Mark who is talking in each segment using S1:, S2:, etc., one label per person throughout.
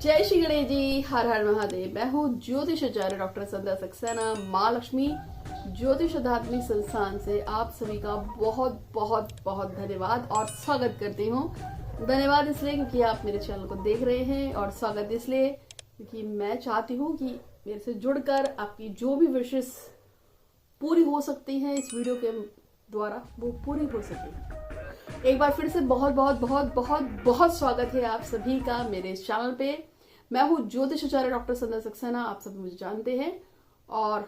S1: जय श्री गणेश जी, हर हर महादेव। मैं हूँ ज्योतिष आचार्य डॉक्टर संध्या सक्सेना, माँ लक्ष्मी ज्योतिष अध्यात्मिक संस्थान से आप सभी का बहुत बहुत बहुत धन्यवाद और स्वागत करती हूँ। धन्यवाद इसलिए क्योंकि आप मेरे चैनल को देख रहे हैं, और स्वागत इसलिए क्योंकि मैं चाहती हूँ कि मेरे से जुड़कर आपकी जो भी विशेष पूरी हो सकती हैं इस वीडियो के द्वारा वो पूरी हो सके। एक बार फिर से बहुत बहुत बहुत बहुत बहुत स्वागत है आप सभी का मेरे इस चैनल पे। मैं हूँ ज्योतिष आचार्य डॉक्टर संध्या सक्सेना, आप सभी मुझे जानते हैं। और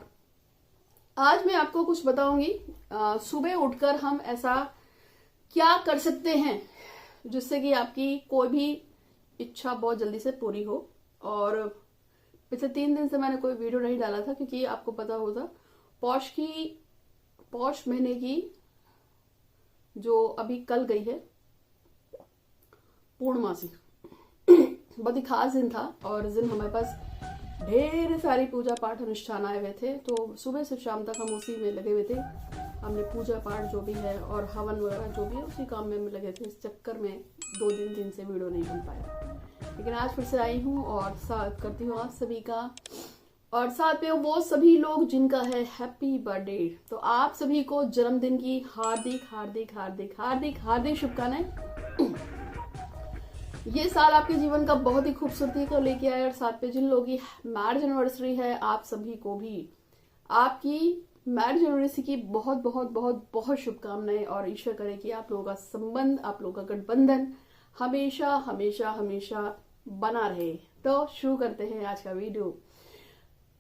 S1: आज मैं आपको कुछ बताऊंगी, सुबह उठकर हम ऐसा क्या कर सकते हैं जिससे कि आपकी कोई भी इच्छा बहुत जल्दी से पूरी हो। और पिछले 3 दिन से मैंने कोई वीडियो नहीं डाला था क्योंकि आपको पता होगा पौष महीने की जो अभी कल गई है पूर्णमासी, बहुत ही खास दिन था। और इस दिन हमारे पास ढेर सारी पूजा पाठ अनुष्ठान आए हुए थे, तो सुबह से शाम तक हम उसी में लगे हुए थे। हमने पूजा पाठ जो भी है और हवन वगैरह जो भी है उसी काम में लगे थे। इस चक्कर में 2 दिन से वीडियो नहीं बन पाया, लेकिन आज फिर से आई हूँ और स्वागत करती हूँ आप सभी का। और साथ में वो सभी लोग जिनका है हैप्पी बर्थडे, तो आप सभी को जन्मदिन की हार्दिक हार्दिक हार्दिक हार्दिक हार्दिक शुभकामनाएं। ये साल आपके जीवन का बहुत ही खूबसूरती को लेके आए। और साथ में जिन लोगों की मैरिज एनिवर्सरी है आप सभी को भी आपकी मैरिज एनिवर्सरी की बहुत बहुत बहुत बहुत शुभकामनाएं। और ईश्वर करे कि आप लोगों का संबंध, आप लोगों का गठबंधन हमेशा हमेशा हमेशा बना रहे। तो शुरू करते हैं आज का वीडियो।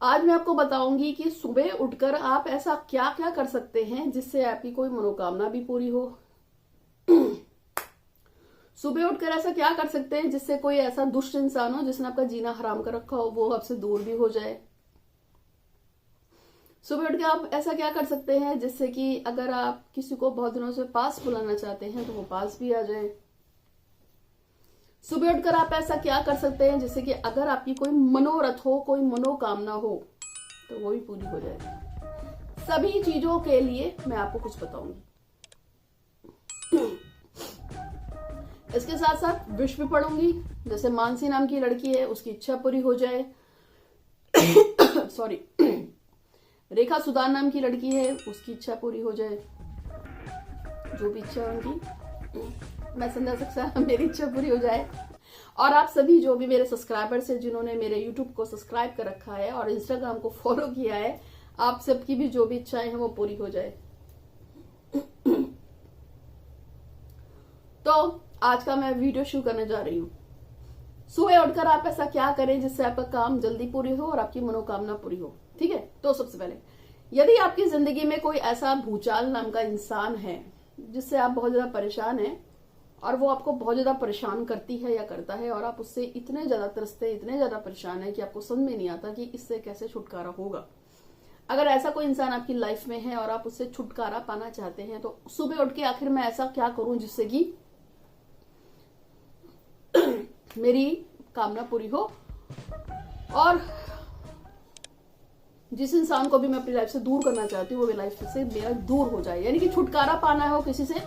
S1: आज मैं आपको बताऊंगी कि सुबह उठकर आप ऐसा क्या क्या कर सकते हैं जिससे आपकी कोई मनोकामना भी पूरी हो। सुबह उठकर ऐसा क्या कर सकते हैं जिससे कोई ऐसा दुष्ट इंसान हो जिसने आपका जीना हराम कर रखा हो वो आपसे दूर भी हो जाए। सुबह उठकर आप ऐसा क्या कर सकते हैं जिससे कि अगर आप किसी को बहुत दिनों से पास बुलाना चाहते हैं तो वो पास भी आ जाए। सुबह उठकर आप ऐसा क्या कर सकते हैं जिससे कि अगर आपकी कोई मनोरथ हो, कोई मनोकामना हो तो वो भी पूरी हो जाए। सभी चीजों के लिए मैं आपको कुछ बताऊंगी। इसके साथ साथ विश भी पढ़ूंगी। जैसे मानसी नाम की लड़की है, उसकी इच्छा पूरी हो जाए। सॉरी, रेखा सुदान नाम की लड़की है, उसकी इच्छा पूरी हो जाए। जो भी इच्छा उनकी, मैं संध्या सक्सेना, मेरी इच्छा पूरी हो जाए। और आप सभी जो भी मेरे सब्सक्राइबर्स हैं जिन्होंने मेरे यूट्यूब को सब्सक्राइब कर रखा है और इंस्टाग्राम को फॉलो किया है, आप सबकी भी जो भी इच्छाएं हैं वो पूरी हो जाए। तो आज का मैं वीडियो शुरू करने जा रही हूँ। सुबह उठकर आप ऐसा क्या करें जिससे आपका काम जल्दी पूरी हो और आपकी मनोकामना पूरी हो। ठीक है, तो सबसे पहले यदि आपकी जिंदगी में कोई ऐसा भूचाल नाम का इंसान है जिससे आप बहुत ज्यादा परेशान हैं और वो आपको बहुत ज्यादा परेशान करती है या करता है, और आप उससे इतने ज्यादा त्रस्त है, इतने ज्यादा परेशान है कि आपको समझ में नहीं आता कि इससे कैसे छुटकारा होगा। अगर ऐसा कोई इंसान आपकी लाइफ में है और आप उससे छुटकारा पाना चाहते हैं तो सुबह उठ के आखिर मैं ऐसा क्या करूं जिससे कि मेरी कामना पूरी हो और जिस इंसान को भी मैं अपनी लाइफ से दूर करना चाहती हूँ वो मेरी लाइफ से मेरा दूर हो जाए, यानी कि छुटकारा पाना हो किसी से।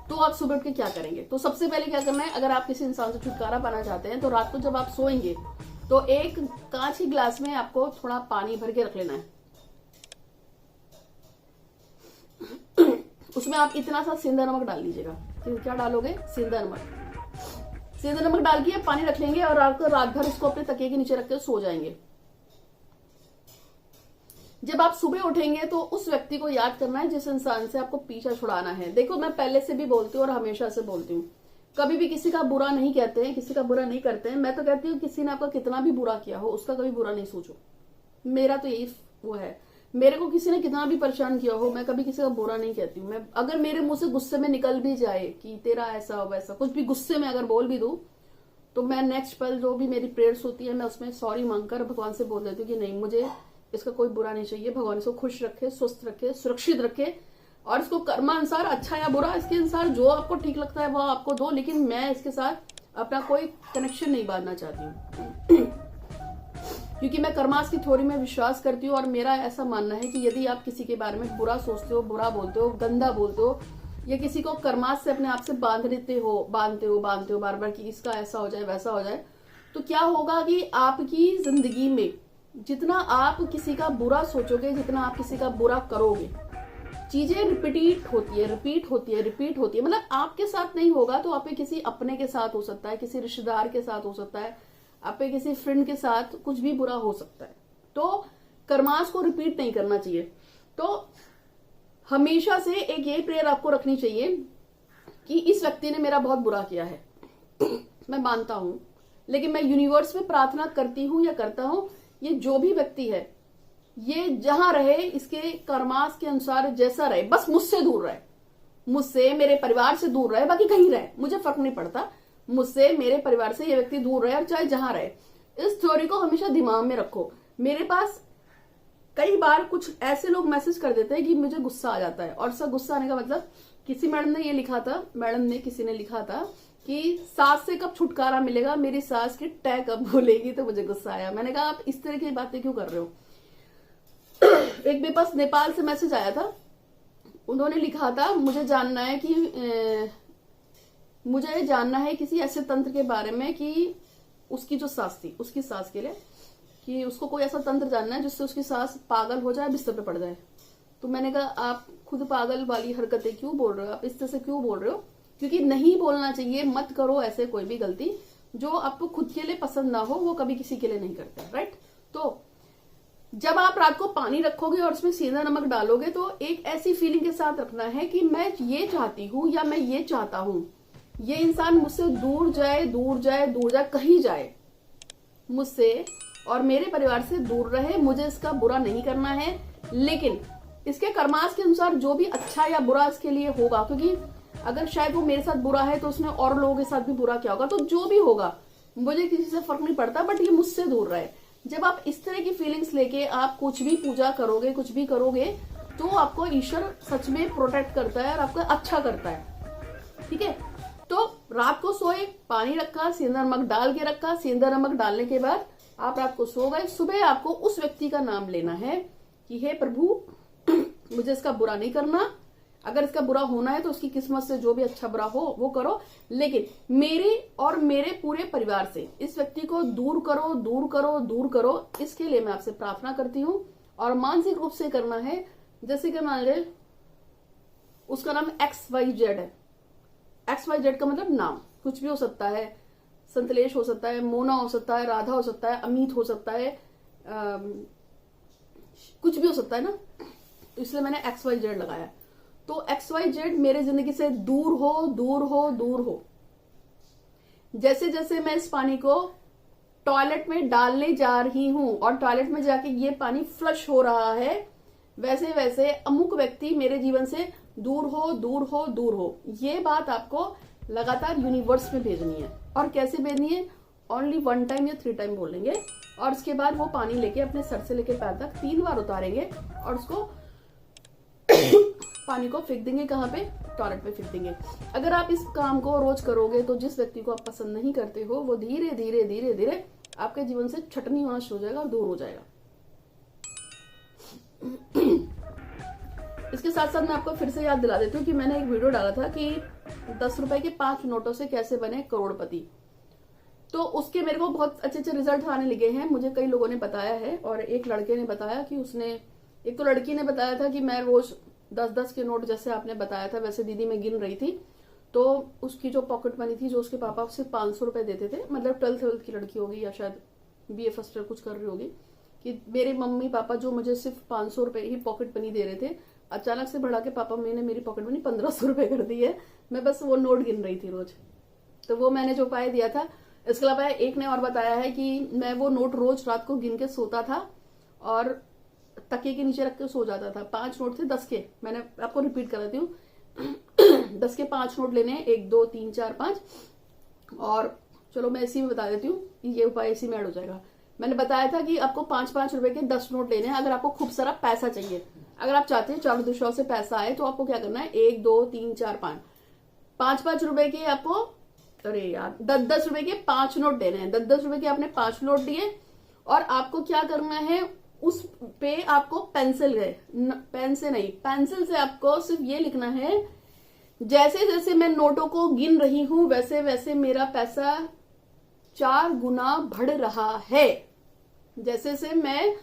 S1: तो आप सुबह उठ के क्या करेंगे? तो सबसे पहले क्या करना है, अगर आप किसी इंसान से छुटकारा पाना चाहते हैं तो रात को जब आप सोएंगे तो एक कांच के ग्लास में आपको थोड़ा पानी भर के रख लेना है। उसमें आप इतना सा सेंधा नमक डाल लीजिएगा। क्या डालोगे? सेंधा नमक। सेंधा नमक डाल के पानी रख लेंगे और रात भर उसको अपने तकिए के नीचे रख के सो जाएंगे। जब आप सुबह उठेंगे तो उस व्यक्ति को याद करना है जिस इंसान से आपको पीछा छुड़ाना है। देखो, मैं पहले से भी बोलती हूँ और हमेशा से बोलती हूँ, कभी भी किसी का बुरा नहीं कहते हैं, किसी का बुरा नहीं करते हैं। मैं तो कहती हूँ किसी ने आपका कितना भी बुरा किया हो उसका कभी बुरा नहीं सोचो। मेरा तो यही वो है। मेरे को किसी ने कितना भी परेशान किया हो मैं कभी किसी का बुरा नहीं कहती हूँ। मैं अगर मेरे मुंह से गुस्से में निकल भी जाए कि तेरा ऐसा वैसा कुछ भी गुस्से में अगर बोल भी दूं तो मैं नेक्स्ट पल जो भी मेरी प्रेयर्स होती है मैं उसमें सॉरी मांगकर भगवान से बोल देती हूँ कि नहीं, मुझे इसका कोई बुरा नहीं चाहिए। भगवान इसको खुश रखे, स्वस्थ रखे, सुरक्षित रखे और इसको कर्मानुसार अच्छा या बुरा इसके अनुसार जो आपको ठीक लगता है वो आपको दो, लेकिन मैं इसके साथ अपना कोई कनेक्शन नहीं बांधना चाहती हूँ। क्योंकि मैं कर्मास की थ्योरी में विश्वास करती हूँ और मेरा ऐसा मानना है कि यदि आप किसी के बारे में बुरा सोचते हो, बुरा बोलते हो, गंदा बोलते हो या किसी को कर्मास से अपने आप से बांधते हो बार बार कि इसका ऐसा हो जाए वैसा हो जाए, तो क्या होगा कि आपकी जिंदगी में जितना आप किसी का बुरा सोचोगे, जितना आप किसी का बुरा करोगे, चीजें रिपीट होती है, रिपीट होती है, रिपीट होती है। मतलब आपके साथ नहीं होगा तो आप किसी अपने के साथ हो सकता है, किसी रिश्तेदार के साथ हो सकता है, आप किसी फ्रेंड के साथ कुछ भी बुरा हो सकता है। तो कर्मास को रिपीट नहीं करना चाहिए। तो हमेशा से एक ये प्रेयर आपको रखनी चाहिए कि इस व्यक्ति ने मेरा बहुत बुरा किया है, मैं मानता हूं, लेकिन मैं यूनिवर्स में प्रार्थना करती हूं या करता हूं, ये जो भी व्यक्ति है ये जहां रहे, इसके कर्मास के अनुसार जैसा रहे, बस मुझसे दूर रहे, मुझसे मेरे परिवार से दूर रहे, बाकी कहीं रहे मुझे फर्क नहीं पड़ता, मुझसे मेरे परिवार से ये व्यक्ति दूर रहे और चाहे जहां रहे। इस थ्योरी को हमेशा दिमाग में रखो। मेरे पास कई बार कुछ ऐसे लोग मैसेज कर देते हैं कि मुझे गुस्सा आ जाता है, और सब गुस्सा आने का मतलब, किसी मैडम ने ये लिखा था, किसी ने लिखा था कि सास से कब छुटकारा मिलेगा, मेरी सास की टै कब बोलेगी, तो मुझे गुस्सा आया। मैंने कहा आप इस तरह की बातें क्यों कर रहे हो। एक मेरे पास नेपाल से मैसेज आया था, उन्होंने लिखा था मुझे जानना है किसी ऐसे तंत्र के बारे में कि उसकी जो सास थी, उसकी सास के लिए, कि उसको कोई ऐसा तंत्र जानना है जिससे उसकी सास पागल हो जाए, बिस्तर पे पड़ जाए। तो मैंने कहा आप खुद पागल वाली हरकतें क्यों बोल रहे हो, आप इस तरह से क्यों बोल रहे हो, क्योंकि नहीं बोलना चाहिए, मत करो ऐसे कोई भी गलती जो आपको खुद के लिए पसंद ना हो, वो कभी किसी के लिए नहीं करते, राइट। तो जब आप रात को पानी रखोगे और उसमें सेंधा नमक डालोगे तो एक ऐसी फीलिंग के साथ रखना है कि मैं ये चाहती हूं या मैं ये चाहता हूं, ये इंसान मुझसे दूर जाए, दूर जाए, दूर जाए, कहीं जाए, मुझसे और मेरे परिवार से दूर रहे, मुझे इसका बुरा नहीं करना है, लेकिन इसके कर्मास के अनुसार जो भी अच्छा या बुरा इसके लिए होगा, क्योंकि अगर शायद वो मेरे साथ बुरा है तो उसने और लोगों के साथ भी बुरा किया होगा, तो जो भी होगा मुझे किसी से फर्क नहीं पड़ता, बट ये मुझसे दूर रहे। जब आप इस तरह की फीलिंग्स लेके आप कुछ भी पूजा करोगे, कुछ भी करोगे, तो आपको ईश्वर सच में प्रोटेक्ट करता है और आपका अच्छा करता है, ठीक है। तो रात को सोए, पानी रखा, सेंधा नमक डाल के रखा, सेंधा नमक डालने के बाद आप रात को सो गए, सुबह आपको उस व्यक्ति का नाम लेना है कि हे प्रभु मुझे इसका बुरा नहीं करना, अगर इसका बुरा होना है तो उसकी किस्मत से जो भी अच्छा बुरा हो वो करो, लेकिन मेरे और मेरे पूरे परिवार से इस व्यक्ति को दूर करो, दूर करो, दूर करो। इसके लिए मैं आपसे प्रार्थना करती हूँ, और मानसिक रूप से करना है। जैसे कि मान लीजिए उसका नाम XYZ है, XYZ का मतलब नाम कुछ भी हो सकता है, संतलेश हो सकता है, मोना हो सकता है, राधा हो सकता है, अमित हो सकता है, कुछ भी हो सकता है ना, इसलिए मैंने XYZ लगाया। तो XYZ मेरे जिंदगी से दूर हो, दूर हो, दूर हो। जैसे जैसे मैं इस पानी को टॉयलेट में डालने जा रही हूं और टॉयलेट में जाके ये पानी फ्लश हो रहा है, वैसे वैसे अमुक व्यक्ति मेरे जीवन से दूर हो, दूर हो, दूर हो। ये बात आपको लगातार यूनिवर्स में भेजनी है। और कैसे भेजनी है, ओनली 1 टाइम या 3 टाइम बोलेंगे, और उसके बाद वो पानी लेके अपने सर से लेके पैर तक 3 बार उतारेंगे और उसको पानी को फेंक देंगे, कहाँ पे, टॉयलेट पे फेंक देंगे। अगर आप इस काम को रोज करोगे तो जिस व्यक्ति को आप पसंद नहीं करते हो वो धीरे धीरे धीरे धीरे आपके जीवन से छटनी होना शुरू हो जाएगा और दूर हो जाएगा। इसके साथ साथ मैं आपको फिर से याद दिला देती हूँ कि मैंने एक वीडियो डाला था कि 10 रुपए के 5 नोटों से कैसे बने करोड़पति। तो उसके मेरे को बहुत अच्छे अच्छे रिजल्ट आने लगे हैं, मुझे कई लोगों ने बताया है। और एक लड़के ने बताया कि उसने, एक तो लड़की ने बताया था कि मैं रोज 10-10 के नोट, जैसे आपने बताया था वैसे दीदी मैं गिन रही थी, तो उसकी जो पॉकेट मनी थी, जो उसके पापा सिर्फ 500 रुपए देते थे, मतलब 12th की लड़की होगी या शायद BA फर्स्ट ईयर कुछ कर रही होगी, कि मेरे मम्मी पापा जो मुझे सिर्फ 500 रुपए ही पॉकेट मनी दे रहे थे, अचानक से बढ़ा के पापा मैंने मेरी पॉकेट मनी 1500 रुपए कर दी है। मैं बस वो नोट गिन रही थी रोज, तो वो मैंने जो उपाय दिया था। इसके अलावा एक ने और बताया है कि मैं वो नोट रोज रात को गिन के सोता था और तकिए के नीचे रख के सो जाता था। 5 नोट थे 10 के, मैंने आपको रिपीट कर देती हूँ। 10 के 5 नोट लेने हैं, 1 2 3 4 5, और चलो मैं इसी में बता देती हूँ, ये उपाय इसी में ऐड हो जाएगा। मैंने बताया था कि आपको 5-5 रुपए के 10 नोट लेने हैं। अगर आपको खूब सारा पैसा चाहिए, अगर आप चाहते हैं चारों दिशाओं से पैसा आए, तो आपको क्या करना है, 1 2 3 4 5, 5-5 रुपए के आपको, अरे यार 10-10 रुपए के 5 नोट देने हैं। 10-10 रुपए के आपने 5 नोट दिए, और आपको क्या करना है, उस पे आपको पेंसिल है, पेन से नहीं, पेंसिल से आपको सिर्फ ये लिखना है, जैसे जैसे मैं नोटों को गिन रही हूं वैसे वैसे मेरा पैसा 4 गुना बढ़ रहा है। जैसे से मैं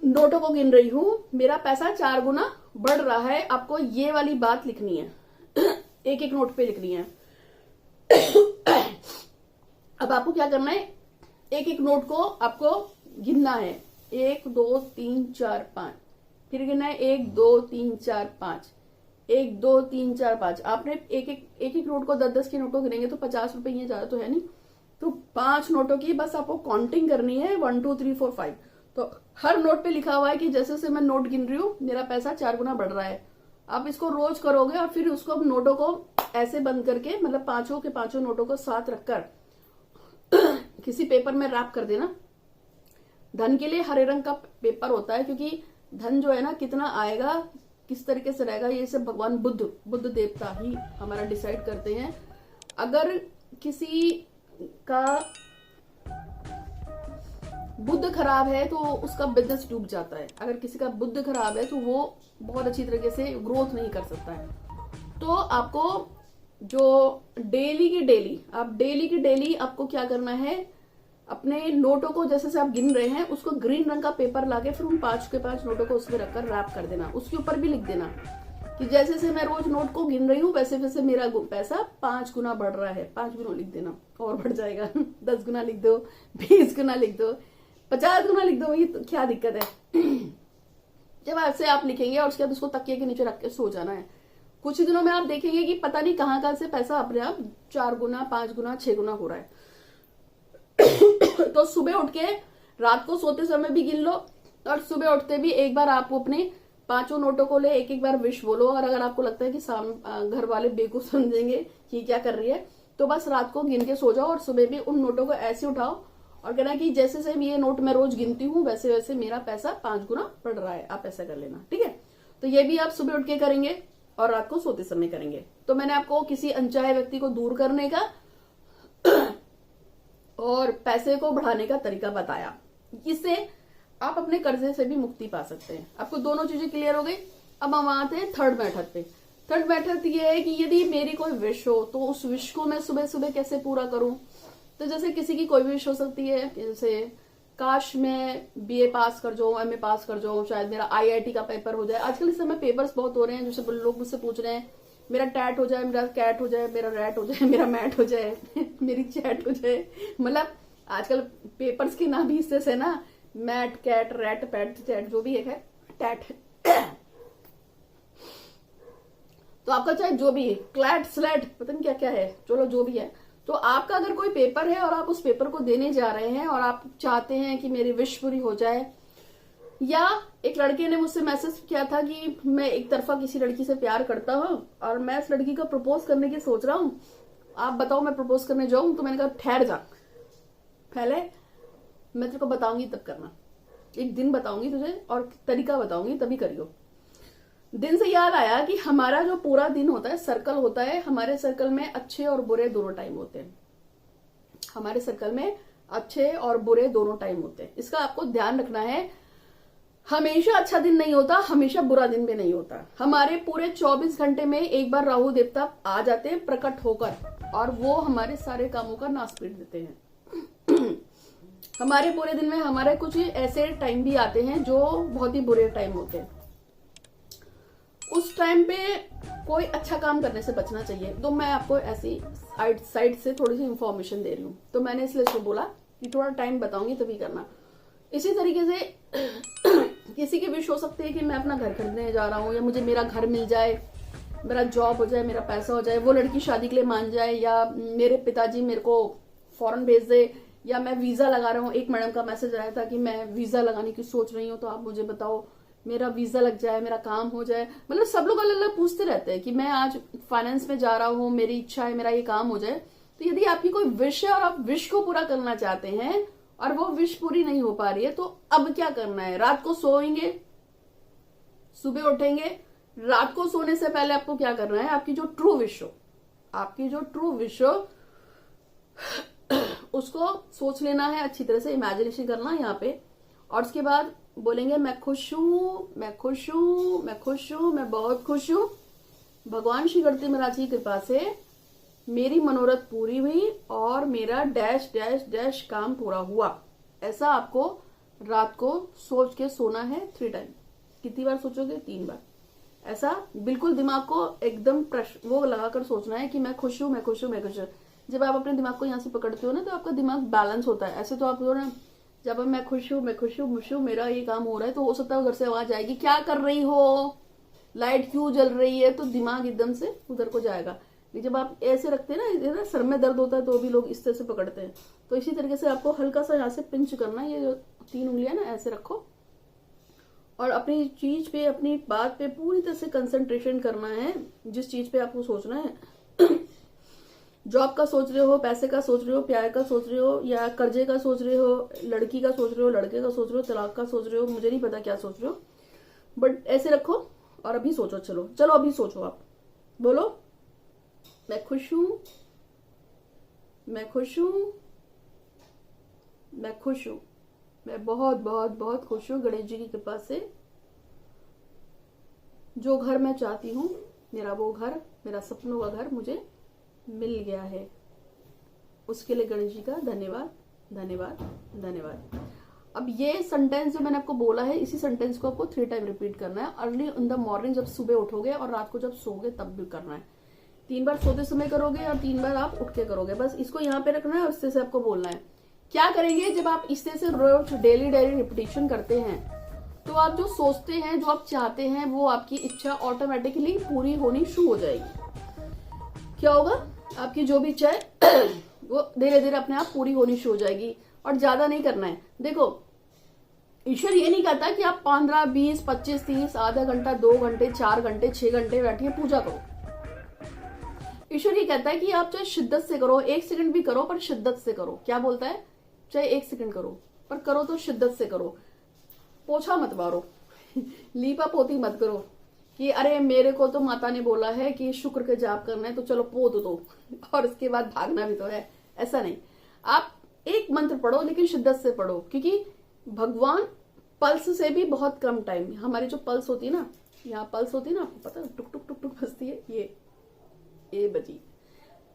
S1: नोटों को गिन रही हूं, मेरा पैसा 4 गुना बढ़ रहा है। आपको ये वाली बात लिखनी है, एक एक नोट पे लिखनी है। अब आपको क्या करना है, एक एक नोट को आपको गिनना है। 1 2 3 4 5, फिर गिनना है 1 2 3 4 5, 1 2 3 4 5। आपने एक एक नोट को 10-10 के नोटों गिनेंगे तो 50 रुपए, ये ज्यादा तो है नहीं। तो 5 नोटों की बस आपको काउंटिंग करनी है, 1 2 3 4 5। तो हर नोट पे लिखा हुआ है कि जैसे से मैं नोट गिन रही हूं मेरा पैसा 4 गुना बढ़ रहा है। आप इसको रोज करोगे और फिर उसको नोटों को ऐसे बंद करके, मतलब 5 के 5 नोटों को साथ रखकर किसी पेपर में रैप कर देना। धन के लिए हरे रंग का पेपर होता है, क्योंकि धन जो है ना कितना आएगा, किस तरीके से रहेगा, ये सब भगवान बुद्ध देवता ही हमारा डिसाइड करते हैं। अगर किसी का बुद्ध खराब है तो उसका बिजनेस डूब जाता है। अगर किसी का बुद्ध खराब है तो वो बहुत अच्छी तरीके से ग्रोथ नहीं कर सकता है। तो आपको जो डेली की डेली आपको क्या करना है, अपने नोटों को जैसे से आप गिन रहे हैं उसको ग्रीन रंग का पेपर लाके फिर उन 5 के 5 नोटों को उसमें रखकर रैप कर देना। उसके ऊपर भी लिख देना कि जैसे से मैं रोज नोट को गिन रही हूँ वैसे वैसे मेरा पैसा 5 गुना बढ़ रहा है। 5 गुना लिख देना, और बढ़ जाएगा। 10 गुना लिख दो, 20 गुना लिख दो, 50 गुना लिख दो, ये तो क्या दिक्कत है। जब ऐसे आप लिखेंगे और उसके बाद उसको तकिए के नीचे रख के सो जाना है। कुछ ही दिनों में आप देखेंगे कि पता नहीं कहाँ से पैसा अपने आप 4 गुना 5 गुना 6 गुना हो रहा है। तो सुबह उठ के रात को सोते समय भी गिन लो, और सुबह उठते भी एक बार आप अपने 5 नोटों को ले एक बार विश बोलो। और अगर आपको लगता है कि घर वाले बेवकूफ समझेंगे कि क्या कर रही है, तो बस रात को गिन के सो जाओ और सुबह भी उन नोटों को ऐसे उठाओ और कहना कि जैसे से ये नोट मैं रोज गिनती हूँ वैसे वैसे मेरा पैसा 5 गुना बढ़ रहा है। आप ऐसा कर लेना, ठीक है। तो ये भी आप सुबह उठ के करेंगे और रात को सोते समय करेंगे। तो मैंने आपको किसी अनचाहे व्यक्ति को दूर करने का और पैसे को बढ़ाने का तरीका बताया। इससे आप अपने कर्जे से भी मुक्ति पा सकते हैं। आपको दोनों चीजें क्लियर हो गई। अब हम आते हैं थर्ड मेथड पे। थर्ड मेथड ये है कि यदि मेरी कोई विश हो तो उस विश को मैं सुबह सुबह कैसे पूरा करूं। तो जैसे किसी की कोई विश हो सकती है, जैसे काश मैं बीए पास कर जाऊं, एमए पास कर जाऊं, शायद मेरा आईआईटी का पेपर हो जाए। आजकल इस समय पेपर्स बहुत हो रहे हैं, जैसे लोग मुझसे पूछ रहे हैं मेरा टैट हो जाए, मेरा कैट हो जाए, मेरा रैट हो जाए, मेरा मैट हो जाए, मेरी चैट हो जाए। मतलब आजकल पेपर्स के नाम भी इससे ना, mat, cat, rat, pat, chat, जो भी एक है टैट। तो आपका चाहे जो भी क्लैट, स्लैट, पता नहीं क्या क्या है, चलो जो भी है। तो आपका अगर कोई पेपर है और आप उस पेपर को देने जा रहे हैं और आप चाहते हैं कि मेरी विश पूरी हो जाए, या एक लड़के ने मुझसे मैसेज किया था कि मैं एक तरफा किसी लड़की से प्यार करता हूं और मैं इस लड़की को प्रपोज करने की सोच रहा हूं, आप बताओ मैं प्रपोज करने जाऊं। तो मैंने कहा ठहर जा, पहले मैं तेरे को बताऊंगी तब करना, एक दिन बताऊंगी तुझे और तरीका बताऊंगी तभी करियो। दिन से याद आया कि हमारा जो पूरा दिन होता है, सर्कल होता है, हमारे सर्कल में अच्छे और बुरे दोनों टाइम होते हैं। हमारे सर्कल में अच्छे और बुरे दोनों टाइम होते हैं। इसका आपको ध्यान रखना है। हमेशा अच्छा दिन नहीं होता, हमेशा बुरा दिन भी नहीं होता। हमारे पूरे 24 घंटे में एक बार राहु देवता आ जाते हैं प्रकट होकर, और वो हमारे सारे कामों का नाश कर देते हैं। हमारे पूरे दिन में हमारे कुछ ऐसे टाइम भी आते हैं जो बहुत ही बुरे टाइम होते हैं। उस टाइम पे कोई अच्छा काम करने से बचना चाहिए। तो मैं आपको ऐसी साइड से थोड़ी सी इंफॉर्मेशन दे रही हूँ, तो मैंने इसलिए इसको बोला कि थोड़ा टाइम बताऊंगी तभी करना। इसी तरीके से किसी की विश हो सकती है कि मैं अपना घर खरीदने जा रहा हूँ, या मुझे मेरा घर मिल जाए, मेरा जॉब हो जाए, मेरा पैसा हो जाए, वो लड़की शादी के लिए मान जाए, या मेरे पिताजी मेरे को फॉरेन भेज दे, या मैं वीजा लगा रहा हूँ। एक मैडम का मैसेज आया था कि मैं वीजा लगाने की सोच रही हूँ, तो आप मुझे बताओ मेरा वीजा लग जाए, मेरा काम हो जाए। मतलब सब लोग अलग अलग पूछते रहते हैं कि मैं आज फाइनेंस में जा रहा हूँ, मेरी इच्छा है मेरा ये काम हो जाए। तो यदि आपकी कोई विश है और आप विश को पूरा करना चाहते हैं और वो विश पूरी नहीं हो पा रही है, तो अब क्या करना है? रात को सोएंगे, सुबह उठेंगे। रात को सोने से पहले आपको क्या करना है, आपकी जो ट्रू विश हो उसको सोच लेना है, अच्छी तरह से इमेजिनेशन करना है यहाँ पे, और उसके बाद बोलेंगे मैं खुश हूँ, मैं खुश हूँ, मैं खुश हूँ, मैं बहुत खुश हूँ। भगवान श्री गणपति महाराज की कृपा से मेरी मनोरथ पूरी हुई और मेरा डैश डैश डैश काम पूरा हुआ। ऐसा आपको रात को सोच के सोना है 3 टाइम। कितनी बार सोचोगे? 3 बार। ऐसा बिल्कुल दिमाग को एकदम वो लगाकर सोचना है कि मैं खुश हूं, मैं खुश हूं, मैं खुश हूं। जब आप अपने दिमाग को यहाँ से पकड़ते हो ना, तो आपका दिमाग बैलेंस होता है। ऐसे तो आप ना, जब मैं खुश हूं, मैं खुश हूं, खुश हूं, मेरा ये काम हो रहा है, तो हो सकता है उधर से आवाज आएगी, क्या कर रही हो, लाइट क्यों जल रही है, तो दिमाग एकदम से उधर को जाएगा। जब आप ऐसे रखते हैं ना, सर में दर्द होता है तो भी लोग इस तरह से पकड़ते हैं। तो इसी तरीके से आपको हल्का सा यहाँ से पिंच करना है। ये जो 3 उंगलियां ना ऐसे रखो और अपनी चीज पे, अपनी बात पे पूरी तरह से कंसंट्रेशन करना है। जिस चीज पे आपको सोचना है, जॉब का सोच रहे हो, पैसे का सोच रहे हो, प्यार का सोच रहे हो, या कर्जे का सोच रहे हो, लड़की का सोच रहे हो, लड़के का सोच रहे हो, तलाक का सोच रहे हो, मुझे नहीं पता क्या सोच रहे हो, बट ऐसे रखो और अभी सोचो। चलो चलो अभी सोचो, आप बोलो, मैं खुश हूं, मैं खुश हूं, मैं खुश हूं, मैं बहुत बहुत बहुत खुश हूं गणेश जी की कृपा से। जो घर मैं चाहती हूं, मेरा वो घर, मेरा सपनों का घर मुझे मिल गया है। उसके लिए गणेश जी का धन्यवाद, धन्यवाद, धन्यवाद। अब ये सेंटेंस जो मैंने आपको बोला है, इसी सेंटेंस को आपको 3 टाइम रिपीट करना है। अर्ली इन द मॉर्निंग, जब सुबह उठोगे, और रात को जब सोओगे तब भी करना है। 3 बार सोते समय करोगे और 3 बार आप उठ के करोगे। बस इसको यहाँ पे रखना है और इससे से आपको बोलना है। क्या करेंगे जब आप इस तरह से रोज डेली रिपीटेशन करते हैं, तो आप जो सोचते हैं, जो आप चाहते हैं, वो आपकी इच्छा ऑटोमेटिकली पूरी होनी शुरू हो जाएगी। क्या होगा? आपकी जो भी इच्छा है वो धीरे धीरे अपने आप पूरी होनी शुरू हो जाएगी। और ज्यादा नहीं करना है। देखो, ईश्वर ये नहीं कहता कि आप 15, 20, 25, 30, आधा घंटा, 2 घंटे, 4 घंटे, 6 घंटे बैठिए पूजा करो। ईश्वर ये कहता है कि आप चाहे शिद्दत से करो, 1 सेकंड भी करो, पर शिद्दत से करो। क्या बोलता है? चाहे 1 सेकंड करो, पर करो तो शिद्दत से करो। पोछा मत मारो लीपा पोती मत करो कि अरे मेरे को तो माता ने बोला है कि शुक्र के जाप करना है, तो चलो पोत दो और उसके बाद भागना भी तो है। ऐसा नहीं। आप एक मंत्र पढ़ो, लेकिन शिद्दत से पढ़ो, क्योंकि भगवान पल्स से भी बहुत कम टाइम, हमारी जो पल्स होती है ना, यहाँ पल्स होती है ना, आपको पता है, टुक टुक टुक टुक बजती है, ये बजी।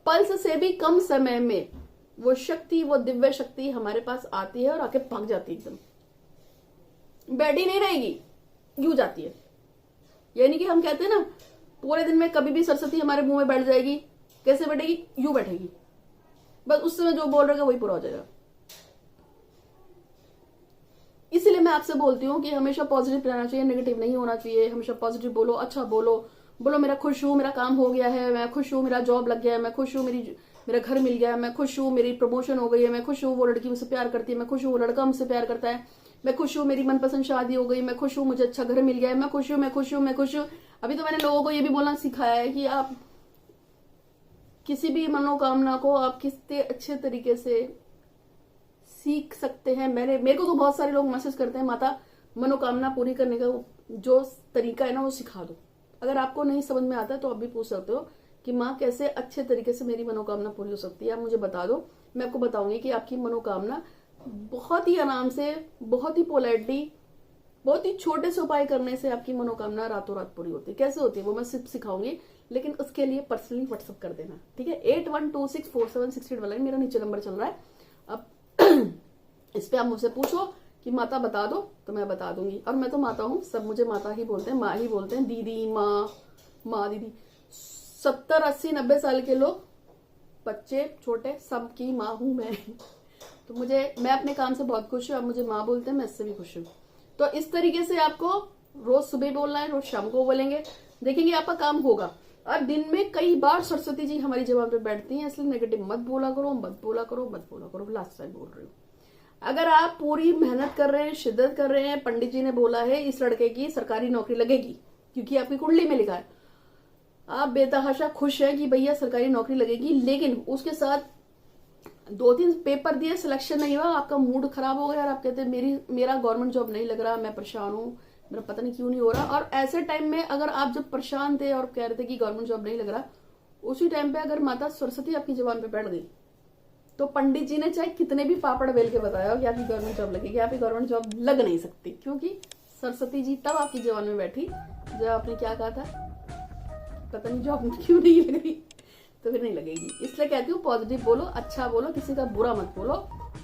S1: पल्स से भी कम समय में वो शक्ति, वो दिव्य शक्ति हमारे पास आती है और आके भाग जाती है, एकदम बैठी नहीं रहेगी, यूं जाती है। यानी कि हम कहते हैं ना, पूरे दिन में कभी भी सरस्वती हमारे मुंह में बैठ जाएगी। कैसे बैठेगी? यूं बैठेगी। बस उस समय जो बोल रहेगा वही पूरा हो जाएगा। इसलिए मैं आपसे बोलती हूँ कि हमेशा पॉजिटिव रहना चाहिए, नेगेटिव नहीं होना चाहिए। हमेशा पॉजिटिव बोलो, अच्छा बोलो, बोलो मेरा खुश हूँ, मेरा काम हो गया है, मैं खुश हूँ, मेरा जॉब लग गया है, मैं खुश हूँ, मेरा घर मिल गया है, मैं खुश हूँ, मेरी प्रमोशन हो गई है, मैं खुश हूँ, वो लड़की मुझसे प्यार करती है, मैं खुश हूँ, वो लड़का मुझसे प्यार करता है, मैं खुश हूँ, मेरी मनपसंद शादी हो गई, मैं खुश हूँ, मुझे अच्छा घर मिल गया है, मैं खुश हूँ, मैं खुश हूँ, मैं खुश हूँ। अभी तो मैंने लोगों को ये भी बोलना सिखाया है कि आप किसी भी मनोकामना को आप कितने अच्छे तरीके से सीख सकते हैं। मेरे को तो बहुत सारे लोग मैसेज करते हैं, माता मनोकामना पूरी करने का जो तरीका है ना, वो सिखा दो। अगर आपको नहीं समझ में आता है तो आप भी पूछ सकते हो कि माँ कैसे अच्छे तरीके से मेरी मनोकामना पूरी हो सकती है, आप मुझे बता दो। मैं आपको बताऊंगी कि आपकी मनोकामना बहुत ही आराम से, बहुत ही पोलाइटली, बहुत ही छोटे से उपाय करने से आपकी मनोकामना रातों रात पूरी होती है। कैसे होती है वो मैं सिर्फ सिखाऊंगी, लेकिन उसके लिए पर्सनली व्हाट्सअप कर देना, ठीक है। 81264768 मेरा नीचे नंबर चल रहा है। अब इस पे आप मुझसे पूछो कि माता बता दो, तो मैं बता दूंगी। और मैं तो माता हूँ, सब मुझे माता ही बोलते हैं, माँ ही बोलते हैं, दीदी, माँ दीदी। 70, 80, 90 साल के लोग, बच्चे छोटे, सबकी माँ हूं मैं तो मैं अपने काम से बहुत खुश हूँ। आप मुझे माँ बोलते हैं, मैं इससे भी खुश हूँ। तो इस तरीके से आपको रोज सुबह बोलना है, रोज शाम को बोलेंगे, देखेंगे आपका काम होगा। और दिन में कई बार सरस्वती जी हमारी जबान पे बैठती हैं, इसलिए नेगेटिव मत बोला करो, मत बोला करो, मत बोला करो। लास्ट टाइम बोल रही हूँ, अगर आप पूरी मेहनत कर रहे हैं, शिद्दत कर रहे हैं, पंडित जी ने बोला है इस लड़के की सरकारी नौकरी लगेगी, क्योंकि आपकी कुंडली में लिखा है, आप बेतहाशा खुश हैं कि भैया सरकारी नौकरी लगेगी, लेकिन उसके साथ 2-3 पेपर दिए, सिलेक्शन नहीं हुआ, आपका मूड खराब हो गया और आप कहते हैं मेरा गवर्नमेंट जॉब नहीं लग रहा, मैं परेशान हूँ, मेरा पता नहीं क्यों नहीं हो रहा। और ऐसे टाइम में अगर आप जब परेशान थे और कह रहे थे कि गवर्नमेंट जॉब नहीं लग रहा, उसी टाइम पे अगर माता सरस्वती आपकी जबान पे बैठ गई, तो पंडित जी ने चाहे कितने भी पापड़ बेल के बताया हो कि आपकी गवर्नमेंट जॉब लगेगी, आपकी गवर्नमेंट जॉब लग नहीं सकती, क्योंकि सरस्वती जी तब आपकी जबान में बैठी जब आपने क्या कहा था, पता नहीं जॉब क्यों नहीं लग रही। तो फिर नहीं लगेगी। इसलिए कहती हूँ पॉजिटिव बोलो, अच्छा बोलो, किसी का बुरा मत बोलो,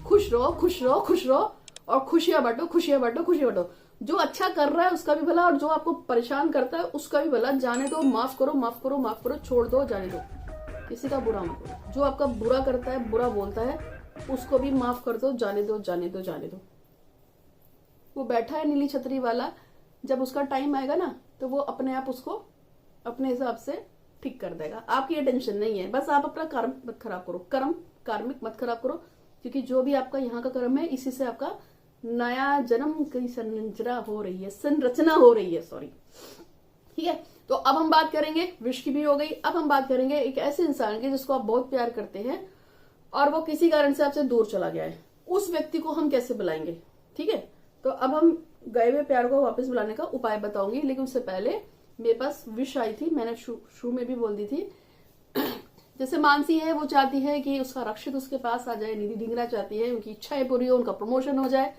S1: खुश रहो खुश रहो खुश रहो, और खुशियां बांटो खुशियां बांटो खुशियां बांटो। जो अच्छा कर रहा है उसका भी भला, और जो आपको परेशान करता है उसका भी भला। जाने दो, माफ करो माफ करो माफ करो, छोड़ दो, जाने दो, किसी का बुरा मत बोलो। जो आपका बुरा करता है, बुरा बोलता है, उसको भी माफ कर दो, जाने दो जाने दो जाने दो। वो बैठा है नीली छतरी वाला, जब उसका टाइम आएगा ना तो वो अपने आप उसको अपने हिसाब से ठीक कर देगा। आपकी ये टेंशन नहीं है। बस आप अपना कर्म मत खराब करो, कर्म कार्मिक मत खराब करो, क्योंकि जो भी आपका यहाँ का कर्म है इसी से आपका नया जन्म की संरचना हो रही है, सॉरी, ठीक है। तो अब हम बात करेंगे, विश की भी हो गई, अब हम बात करेंगे एक ऐसे इंसान की जिसको आप बहुत प्यार करते हैं और वो किसी कारण से आपसे दूर चला गया है। उस व्यक्ति को हम कैसे बुलाएंगे, ठीक है। तो अब हम गए हुए प्यार को वापस बुलाने का उपाय बताऊंगी, लेकिन उससे पहले मेरे पास विश आई थी, मैंने शुरू में भी बोल दी थी। जैसे मानसी है, वो चाहती है कि उसका रक्षित उसके पास आ जाए, निधि ढींगरा चाहती है उनकी इच्छाएं पूरी हो, उनका प्रमोशन हो जाए।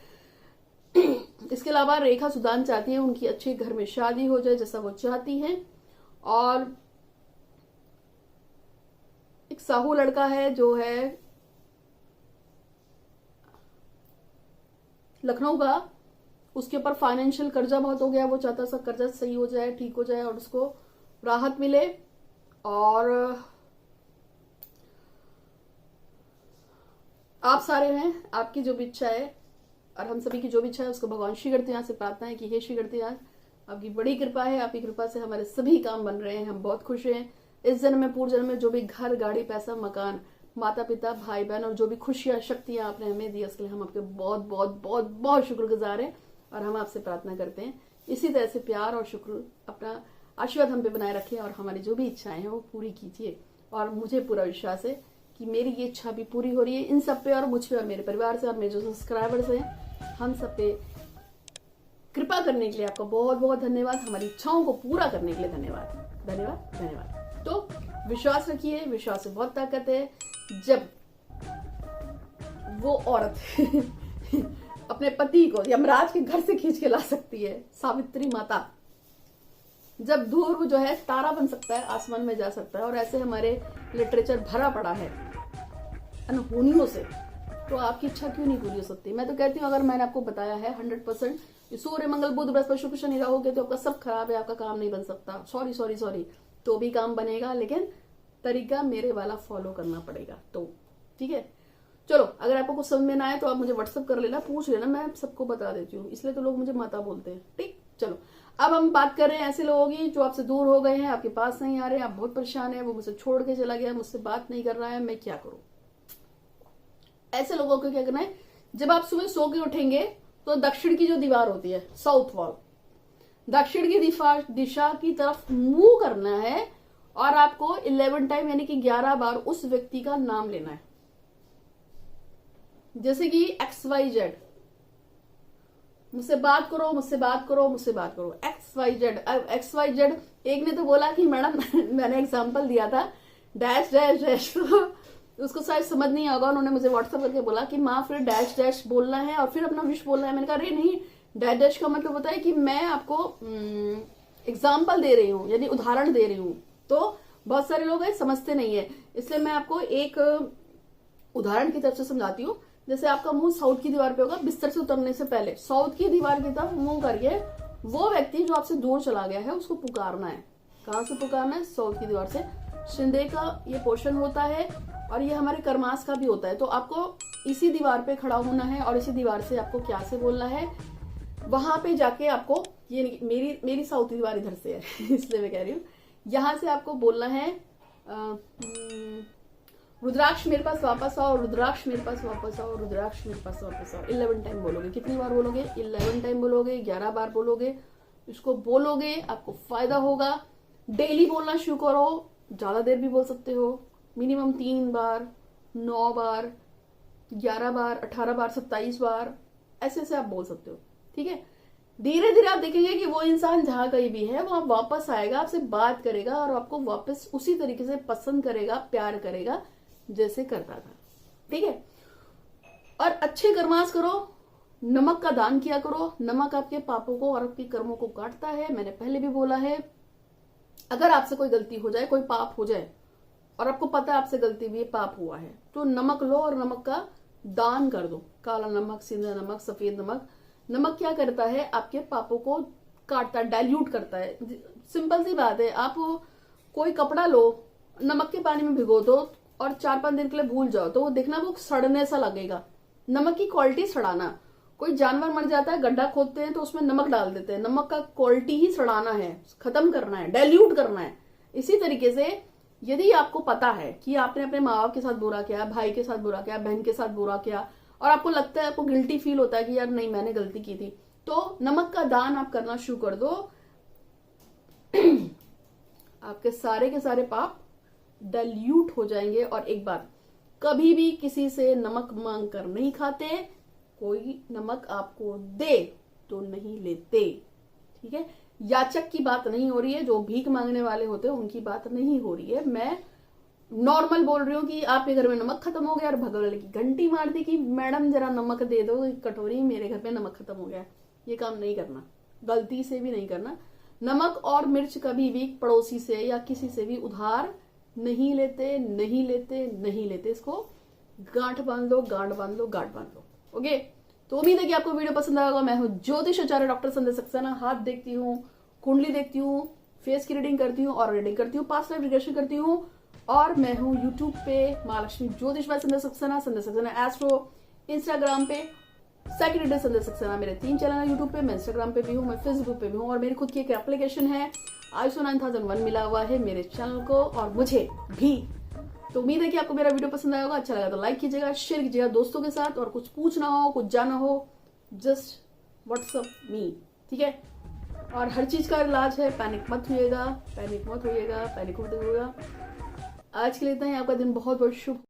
S1: इसके अलावा रेखा सुदान चाहती है उनकी अच्छे घर में शादी हो जाए जैसा वो चाहती है। और एक साहू लड़का है जो है लखनऊ का, उसके ऊपर फाइनेंशियल कर्जा बहुत हो गया, वो चाहता है कर्जा सही हो जाए, ठीक हो जाए और उसको राहत मिले। और आप सारे हैं, आपकी जो भी इच्छा है और हम सभी की जो भी इच्छा है उसको भगवान श्री गणेश से प्रार्थना है कि हे श्री गणेश, आपकी बड़ी कृपा है, आपकी कृपा से हमारे सभी काम बन रहे हैं, हम बहुत खुश हैं। इस जन्म में पूर्व जन्म में जो भी घर गाड़ी पैसा मकान माता पिता भाई बहन और जो भी खुशियां शक्तियां आपने हमें दी, उसके लिए हम आपके बहुत बहुत बहुत बहुत शुक्रगुजार हैं। और हम आपसे प्रार्थना करते हैं इसी तरह से प्यार और शुक्र अपना आशीर्वाद हम पे बनाए रखिए और हमारी जो भी इच्छाएं हैं वो पूरी कीजिए। और मुझे पूरा विश्वास है कि मेरी ये इच्छा भी पूरी हो रही है इन सब पे, और मुझ पे और मेरे परिवार से और मेरे जो सब्सक्राइबर्स हैं हम सब पे कृपा करने के लिए आपका बहुत बहुत धन्यवाद। हमारी इच्छाओं को पूरा करने के लिए धन्यवाद धन्यवाद धन्यवाद। तो विश्वास रखिए, विश्वास से बहुत ताकत है। जब वो औरत अपने पति को यमराज के घर से खींच के ला सकती है, सावित्री माता, जब ध्रुव जो है तारा बन सकता है, आसमान में जा सकता है, और ऐसे हमारे लिटरेचर भरा पड़ा है अनहोनियों से, तो आपकी इच्छा क्यों नहीं पूरी हो सकती। मैं तो कहती हूँ अगर मैंने आपको बताया है 100% सूर्य मंगल बुध बृहस्पति शुक्र शनि रहोगे तो आपका सब खराब है, आपका काम नहीं बन सकता, सॉरी सॉरी सॉरी, तो भी काम बनेगा, लेकिन तरीका मेरे वाला फॉलो करना पड़ेगा। तो ठीक है, चलो अगर आपको कुछ समझ में ना आए तो आप मुझे व्हाट्सअप कर लेना, पूछ लेना, मैं सबको बता देती हूँ, इसलिए तो लोग मुझे माता बोलते हैं। ठीक, चलो अब हम बात कर रहे हैं ऐसे लोगों की जो आपसे दूर हो गए हैं, आपके पास नहीं आ रहे हैं, आप बहुत परेशान है, वो मुझसे छोड़ के चला गया, मुझसे बात नहीं कर रहा है, मैं क्या करूं। ऐसे लोगों को क्या करना है, जब आप सुबह सो के उठेंगे तो दक्षिण की जो दीवार होती है, साउथ वॉल, दक्षिण की दिशा की तरफ मुंह करना है और आपको 11 टाइम यानी कि 11 बार उस व्यक्ति का नाम लेना है। जैसे कि XYZ, मुझसे बात करो मुझसे बात करो मुझसे बात करो, XYZ। एक ने तो बोला कि मैडम मैंने एग्जांपल दिया था डैश डैश डैश, तो उसको शायद समझ नहीं होगा, उन्होंने मुझे व्हाट्सएप करके बोला कि माँ फिर डैश डैश बोलना है और फिर अपना विश बोलना है। मैंने कहा अरे नहीं, डैश डैश का मतलब होता है कि मैं आपको एग्जाम्पल दे रही हूँ, यानी उदाहरण दे रही हूँ। तो बहुत सारे लोग हैं समझते नहीं है, इसलिए मैं आपको एक उदाहरण की तरफ से समझाती हूँ। जैसे आपका मुंह साउथ की दीवार पे होगा, बिस्तर से उतरने से पहले साउथ की दीवार की तरफ मुंह करके वो व्यक्ति जो आपसे दूर चला गया है उसको पुकारना है। कहाँ से पुकारना है? साउथ की दीवार से। शिंदे का ये पोर्शन होता है और ये हमारे कर्मास का भी होता है। तो आपको इसी दीवार पे खड़ा होना है और इसी दीवार से आपको क्या से बोलना है, वहां पे जाके आपको, ये मेरी साउथ की दीवार इधर से है इसलिए मैं कह रही हूँ, यहाँ से आपको बोलना है रुद्राक्ष मेरे पास वापस आओ, रुद्राक्ष मेरे पास वापस आओ, रुद्राक्ष मेरे पास वापस आओ। 11 टाइम बोलोगे। कितनी बार बोलोगे? 11 टाइम बोलोगे, 11 बार बोलोगे। इसको बोलोगे आपको फायदा होगा। डेली बोलना शुरू करो, ज्यादा देर भी बोल सकते हो, मिनिमम 3 बार, 9 बार, 11 बार, 18 बार, 27 बार, ऐसे ऐसे आप बोल सकते हो। ठीक है, धीरे धीरे आप देखेंगे कि वो इंसान जहां कहीं भी है वो आप वापस आएगा, आपसे बात करेगा और आपको वापस उसी तरीके से पसंद करेगा, प्यार करेगा जैसे करता था। ठीक है, और अच्छे कर्मास करो, नमक का दान किया करो। नमक आपके पापों को और आपके कर्मों को काटता है। मैंने पहले भी बोला है, अगर आपसे कोई गलती हो जाए, कोई पाप हो जाए, और आपको पता है आपसे गलती हुई है, पाप हुआ है, तो नमक लो और नमक का दान कर दो। काला नमक, सिंधा नमक, सफेद नमक। नमक क्या करता है, आपके पापों को काटता, डाइल्यूट करता है। सिंपल सी बात है, आप कोई कपड़ा लो, नमक के पानी में भिगो दो और 4-5 दिन के लिए भूल जाओ, तो वो देखना वो सड़ने सा लगेगा। नमक की क्वालिटी सड़ाना। कोई जानवर मर जाता है, गड्ढा खोदते हैं तो उसमें नमक डाल देते हैं। नमक का क्वालिटी ही सड़ाना है, खत्म करना है, डाइल्यूट करना है। इसी तरीके से यदि आपको पता है कि आपने अपने माँ बाप के साथ बुरा किया, भाई के साथ बुरा किया, बहन के साथ बुरा किया, और आपको लगता है, आपको गिल्टी फील होता है कि यार नहीं मैंने गलती की थी, तो नमक का दान आप करना शुरू कर दो। आपके सारे के सारे पाप डाइल्यूट हो जाएंगे। और एक बात, कभी भी किसी से नमक मांग कर नहीं खाते, कोई नमक आपको दे तो नहीं लेते, ठीक है। याचक की बात नहीं हो रही है, जो भीख मांगने वाले होते हैं उनकी बात नहीं हो रही है। मैं नॉर्मल बोल रही हूँ कि आपके घर में नमक खत्म हो गया और भगवान की घंटी मार दी कि मैडम जरा नमक दे दो कटोरी, मेरे घर पे नमक खत्म हो गया। ये काम नहीं करना, गलती से भी नहीं करना। नमक और मिर्च कभी भी पड़ोसी से या किसी से भी उधार नहीं लेते, नहीं लेते, नहीं लेते। इसको गांठ बांध लो, गांठ बांध लो, गांठ बांध लो। ओके, तो उम्मीद है कि आपको वीडियो पसंद आएगा। मैं हूँ ज्योतिष आचार्य डॉक्टर संध्या सक्सेना। हाथ देखती हूँ, कुंडली देखती हूँ, फेस की रीडिंग करती हूँ और रीडिंग करती हूँ, पास्ट लाइफ रिग्रेशन करती हूँ। और मैं हूँ यूट्यूब पे महालक्ष्मी ज्योतिष बाय संध्या सक्सेना एस्ट्रो, इंस्टाग्राम पे सेकंड रीडर संध्या सक्सेना। मेरे 3 चैनल है यूट्यूब पे, मैं इंस्टाग्राम पे भी हूँ, मैं फेसबुक पे भी हूँ, और मेरी खुद की एक एप्लीकेशन है ISO 9001 मिला हुआ है मेरे चैनल को और मुझे भी। तो उम्मीद है कि आपको मेरा वीडियो पसंद आएगा। अच्छा लगा तो लाइक कीजिएगा, शेयर कीजिएगा दोस्तों के साथ, और कुछ पूछना हो, कुछ जानना हो, जस्ट व्हाट्सअप मी, ठीक है। और हर चीज का इलाज है, पैनिक मत होइएगा, पैनिक मत होइएगा, पैनिक मत होइएगा। आज के लिए इतना ही। आपका दिन बहुत बहुत शुभ